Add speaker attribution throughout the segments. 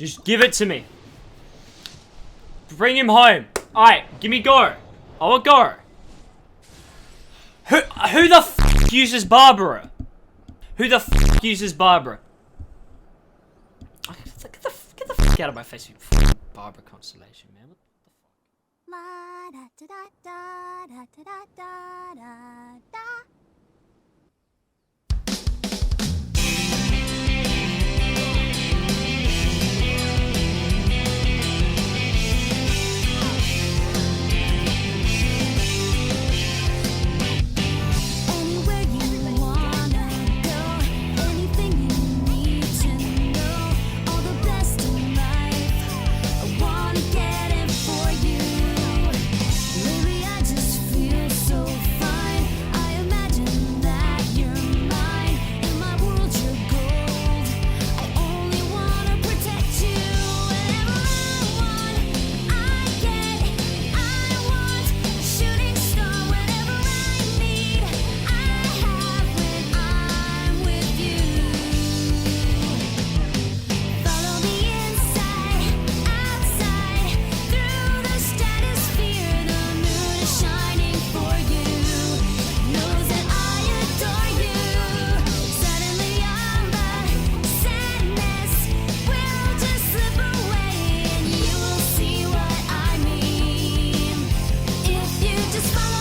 Speaker 1: Just give it to me. Bring him home. Alright, give me go. I want go. Who the f uses Barbara? Who the f uses Barbara? Get the f out of my face, you f Barbara constellation, man. What the fuck?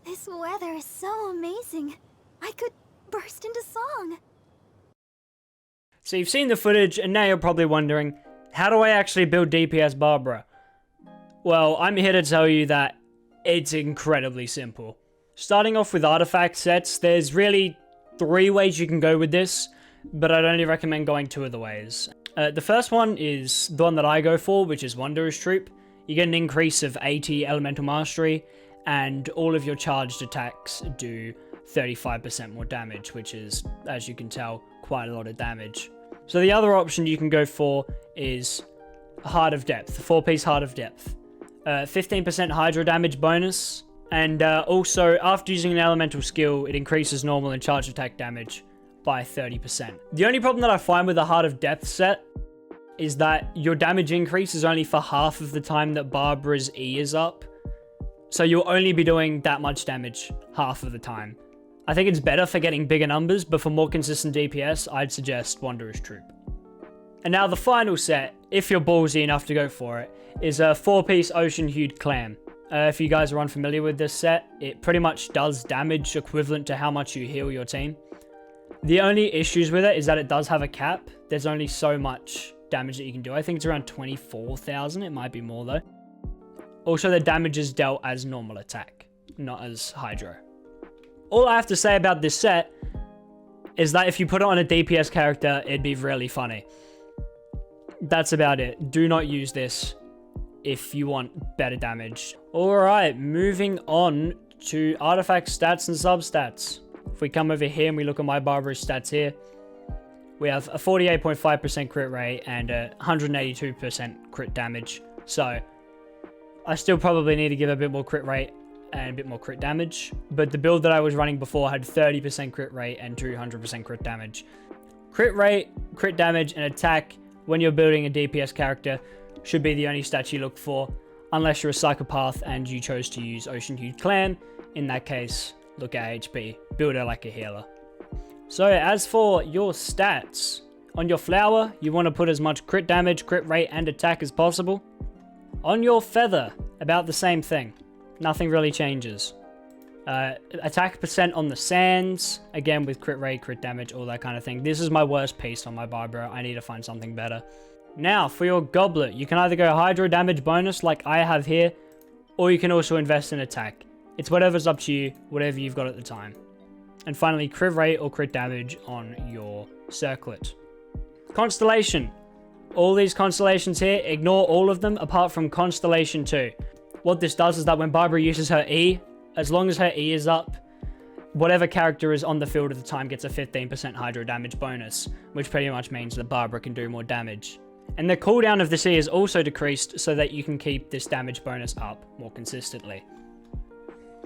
Speaker 2: This weather is so amazing. I could burst into song.
Speaker 1: So you've seen the footage, and now you're probably wondering, how do I actually build DPS Barbara? Well, I'm here to tell you that it's incredibly simple. Starting off with artifact sets, there's really 3 ways you can go with this, but I'd only recommend going 2 of the ways. The first one is the one that I go for, which is Wanderer's Troop. You get an increase of 80 Elemental Mastery, and all of your charged attacks do 35% more damage, which is, as you can tell, quite a lot of damage. So the other option you can go for is Heart of Depth, a 4-piece Heart of Depth. 15% Hydro damage bonus, and also after using an elemental skill, it increases normal and charged attack damage by 30%. The only problem that I find with the Heart of Depth set is that your damage increase is only for half of the time that Barbara's E is up. So you'll only be doing that much damage half of the time. I think it's better for getting bigger numbers, but for more consistent DPS, I'd suggest Wanderer's Troop. And now the final set, if you're ballsy enough to go for it, is a 4-piece Ocean Hued Clam. If you guys are unfamiliar with this set, it pretty much does damage equivalent to how much you heal your team. The only issues with it is that it does have a cap. There's only so much damage that you can do. I think it's around 24,000. It might be more though. Also, the damage is dealt as normal attack, not as Hydro. All I have to say about this set is that if you put it on a DPS character, it'd be really funny. That's about it. Do not use this if you want better damage. Alright, moving on to artifact stats and substats. If we come over here and we look at my Barbara's stats here, we have a 48.5% crit rate and a 182% crit damage. So I still probably need to give a bit more crit rate and a bit more crit damage, but the build that I was running before had 30% crit rate and 200% crit damage. Crit rate, crit damage, and attack when you're building a DPS character should be the only stats you look for, unless you're a psychopath and you chose to use Ocean Hued Clam. In that case, look at HP, build her like a healer. So as for your stats, on your flower, you want to put as much crit damage, crit rate, and attack as possible. On your feather, about the same thing. Nothing really changes. Attack percent on the sands, again with crit rate, crit damage, all that kind of thing. This is my worst piece on my Barbara. I need to find something better. Now, for your goblet, you can either go hydro damage bonus like I have here, or you can also invest in attack. It's whatever's up to you, whatever you've got at the time. And finally, crit rate or crit damage on your circlet. Constellation. All these constellations here, ignore all of them apart from Constellation 2. What this does is that when Barbara uses her E, as long as her E is up, whatever character is on the field at the time gets a 15% hydro damage bonus, which pretty much means that Barbara can do more damage. And the cooldown of this E is also decreased so that you can keep this damage bonus up more consistently.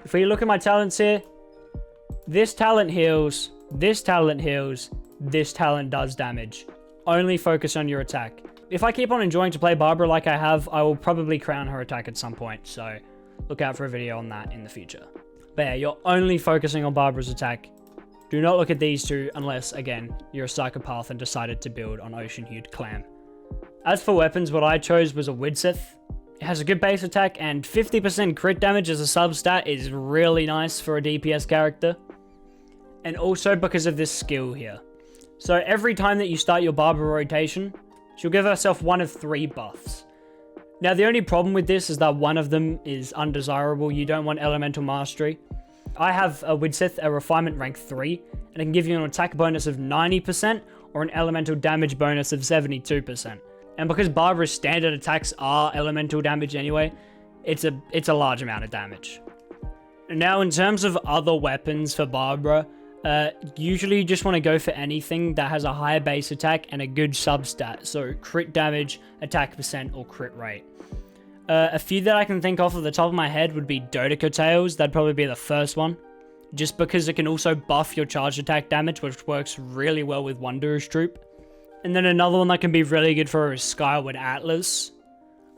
Speaker 1: If we look at my talents here, this talent heals, this talent heals, this talent does damage. Only focus on your attack. If I keep on enjoying to play Barbara like I have, I will probably crown her attack at some point, so look out for a video on that in the future. But yeah, you're only focusing on Barbara's attack. Do not look at these two unless, again, you're a psychopath and decided to build on Ocean-Hued Clam. As for weapons, what I chose was a Widsith. It has a good base attack, and 50% crit damage as a sub-stat is really nice for a DPS character. And also because of this skill here. So every time that you start your Barbara rotation, she'll give herself one of 3 buffs. Now the only problem with this is that one of them is undesirable. You don't want Elemental Mastery. I have a Widsith, a Refinement rank 3, and it can give you an attack bonus of 90% or an elemental damage bonus of 72%. And because Barbara's standard attacks are elemental damage anyway, it's a large amount of damage. Now in terms of other weapons for Barbara, usually you just want to go for anything that has a higher base attack and a good substat, so crit damage, attack percent, or crit rate. A few that I can think of the top of my head would be Dodica Tails. That'd probably be the first one, just because it can also buff your charge attack damage, which works really well with Wanderer's Troop. And then another one that can be really good for her is Skyward Atlas.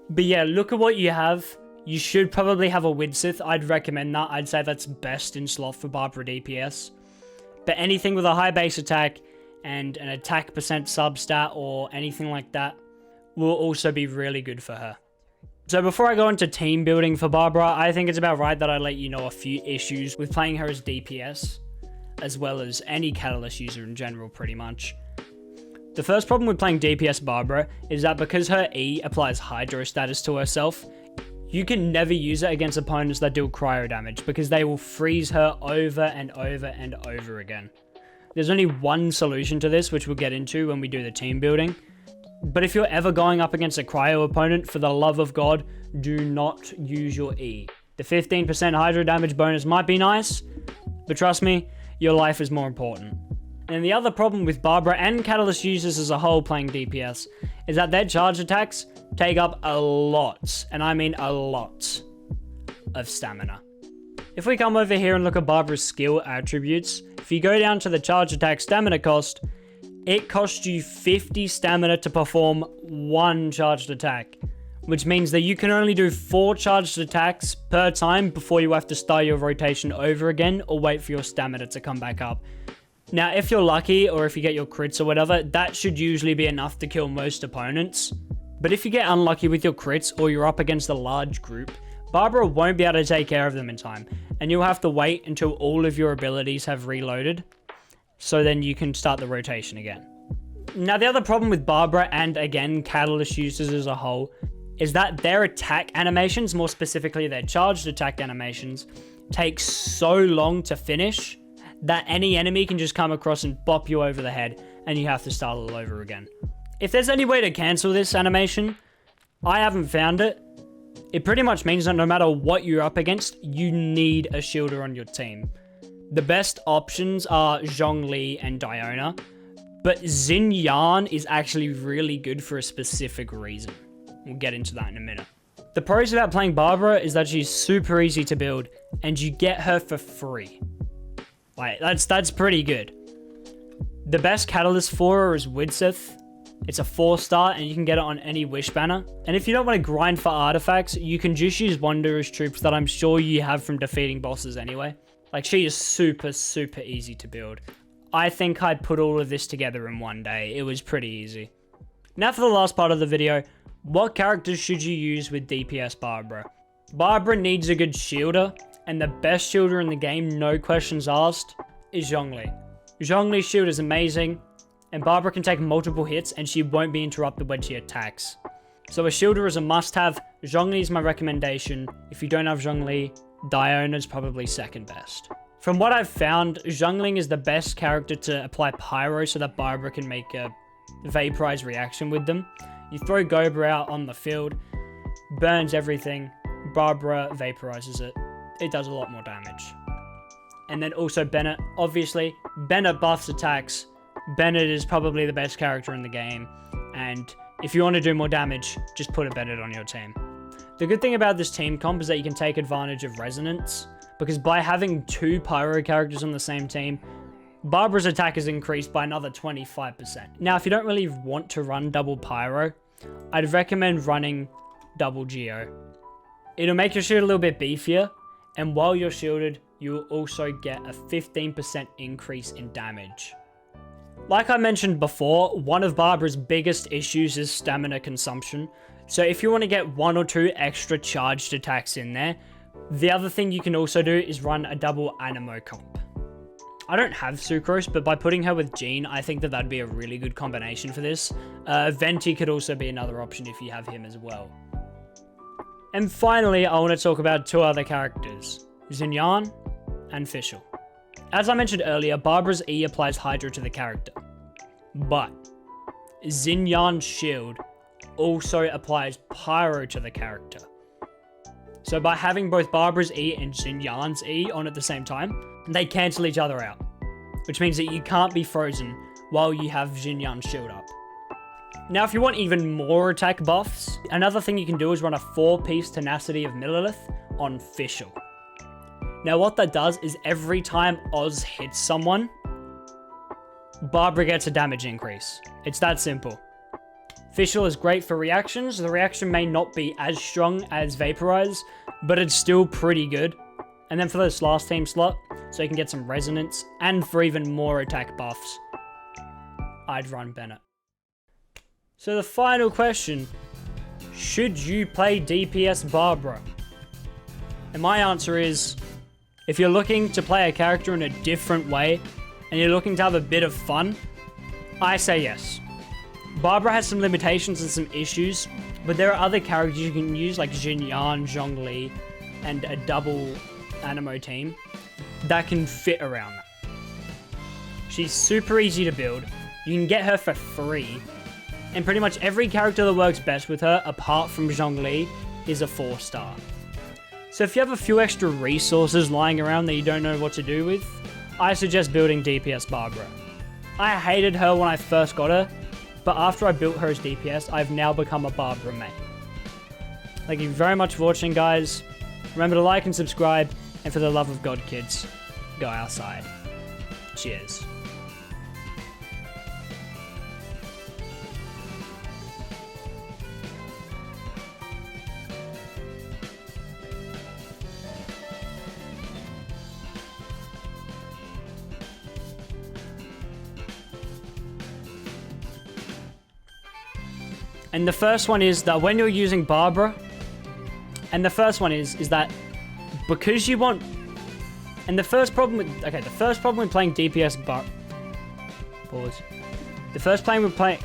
Speaker 1: But yeah, look at what you have. You should probably have a Widsith. I'd recommend that. I'd say that's best in slot for Barbara DPS. But anything with a high base attack and an attack percent substat or anything like that will also be really good for her. So before I go into team building for Barbara, I think it's about right that I let you know a few issues with playing her as DPS, as well as any Catalyst user in general pretty much. The first problem with playing DPS Barbara is that because her E applies Hydro status to herself, you can never use it against opponents that deal cryo damage because they will freeze her over and over and over again. There's only one solution to this, which we'll get into when we do the team building. But if you're ever going up against a cryo opponent, for the love of God, do not use your E. The 15% Hydro damage bonus might be nice, but trust me, your life is more important. And the other problem with Barbara and Catalyst users as a whole playing DPS is that their charge attacks take up a lot, and I mean a lot, of stamina. If we come over here and look at Barbara's skill attributes, if you go down to the charge attack stamina cost, it costs you 50 stamina to perform 1 charged attack, which means that you can only do 4 charged attacks per time before you have to start your rotation over again or wait for your stamina to come back up. Now, if you're lucky, or if you get your crits or whatever, that should usually be enough to kill most opponents. But if you get unlucky with your crits, or you're up against a large group, Barbara won't be able to take care of them in time, and you'll have to wait until all of your abilities have reloaded, so then you can start the rotation again. Now, the other problem with Barbara, and again, Catalyst users as a whole, is that their attack animations, more specifically their charged attack animations, take so long to finish that any enemy can just come across and bop you over the head, and you have to start all over again. If there's any way to cancel this animation, I haven't found it. It pretty much means that no matter what you're up against, you need a shielder on your team. The best options are Zhongli and Diona, but Xin Yan is actually really good for a specific reason. We'll get into that in a minute. The pros about playing Barbara is that she's super easy to build, and you get her for free. Like, that's pretty good. The best catalyst for her is Widsith. It's a 4-star, and you can get it on any wish banner. And if you don't want to grind for artifacts, you can just use Wanderer's Troops that I'm sure you have from defeating bosses anyway. Like, she is super, super easy to build. I think I put all of this together in one day. It was pretty easy. Now for the last part of the video, what characters should you use with DPS Barbara? Barbara needs a good shielder, and the best shielder in the game, no questions asked, is Zhongli. Zhongli's shield is amazing, and Barbara can take multiple hits and she won't be interrupted when she attacks. So a shielder is a must-have. Zhongli is my recommendation. If you don't have Zhongli, Diona's probably second best. From what I've found, Zhongli is the best character to apply Pyro so that Barbara can make a vaporize reaction with them. You throw Gobra out on the field, burns everything, Barbara vaporizes it. It does a lot more damage. And then also Bennett. Obviously, Bennett buffs attacks. Bennett is probably the best character in the game. And if you want to do more damage, just put a Bennett on your team. The good thing about this team comp is that you can take advantage of resonance, because by having 2 Pyro characters on the same team, Barbara's attack is increased by another 25%. Now, if you don't really want to run double Pyro, I'd recommend running double Geo. It'll make your shield a little bit beefier, and while you're shielded, you'll also get a 15% increase in damage. Like I mentioned before, one of Barbara's biggest issues is stamina consumption. So if you want to get 1 or 2 extra charged attacks in there, the other thing you can also do is run a double Animo comp. I don't have Sucrose, but by putting her with Jean, I think that that'd be a really good combination for this. Venti could also be another option if you have him as well. And finally, I want to talk about 2 other characters, Xinyan and Fischl. As I mentioned earlier, Barbara's E applies Hydro to the character, but Xinyan's shield also applies Pyro to the character. So by having both Barbara's E and Xinyan's E on at the same time, they cancel each other out, which means that you can't be frozen while you have Xinyan's shield up. Now, if you want even more attack buffs, another thing you can do is run a 4-piece Tenacity of Millilith on Fischl. Now, what that does is every time Oz hits someone, Barbara gets a damage increase. It's that simple. Fischl is great for reactions. The reaction may not be as strong as Vaporize, but it's still pretty good. And then for this last team slot, so you can get some resonance, and for even more attack buffs, I'd run Bennett. So the final question, should you play DPS Barbara? And my answer is, if you're looking to play a character in a different way, and you're looking to have a bit of fun, I say yes. Barbara has some limitations and some issues, but there are other characters you can use like Xinyan, Zhongli, and a double Animo team that can fit around that. She's super easy to build. You can get her for free, and pretty much every character that works best with her, apart from Zhongli, is a 4-star. So if you have a few extra resources lying around that you don't know what to do with, I suggest building DPS Barbara. I hated her when I first got her, but after I built her as DPS, I've now become a Barbara main. Thank you very much for watching, guys. Remember to like and subscribe, and for the love of God, kids, go outside. Cheers. And the first one is that when you're using Barbara, and the first one is that because you want, and the first problem with playing DPS Pause. The first problem with playing,